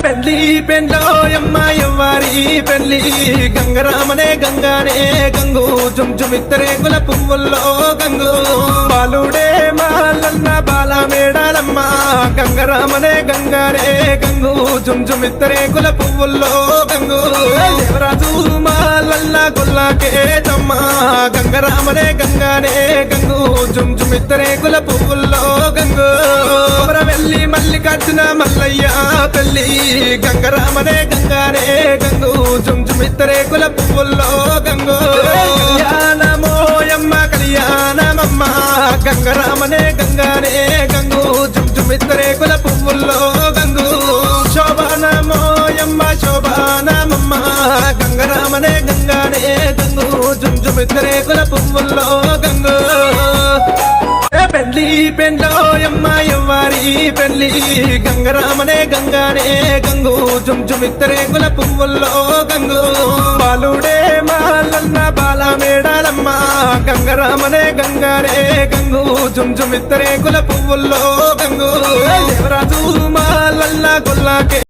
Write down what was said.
పెళ్లి పెండ్లో ఎవ్వారి పెళ్లి గంగరామనే గంగానే గంగు జుమిత్తరే కుల పువ్వుల్లో గంగు బాలుడే మాలన్న బాల మేడాలమ్మ గంగరామనే గంగానే గంగు జుమిత్తరే కుల పువ్వుల్లో గంగు దేవరాజు మాలన్న గుల్లాకే తమ్మ గంగరామనే గంగానే గంగు జుమిత్తరే కుల పువ్వుల్లో గంగు వెళ్ళి మల్లికార్జున మల్లయ్య పెళ్లి గంగరామనే గంగానే గంగు జుమిత్తరే కుల పువ్వుల్లో గంగు కళ్యాణమోయమ్మ కళ్యాణమమ్మ గంగరామనే గంగానే గంగు జుమిత్తరే కుల పువ్వుల్లో గంగు శోభానమోయమ్మ శోభానమమ్మ గంగరామనే గంగానే గంగు జుమిత్తరే కుల పువ్వుల్లో గంగు పెళ్లి పెండ్లో ఎవ్వారి పెళ్లి గంగరామనే గంగానే గంగు జుమిత్తరే కుల పువ్వుల్లో గంగు బాలుడే మాలన్న బాల మేడాలమ్మ గంగరామనే గంగానే గంగు జుమిత్తరే కుల పువ్వుల్లో గంగు దేవరాజు మాలన్న గుల్లాకే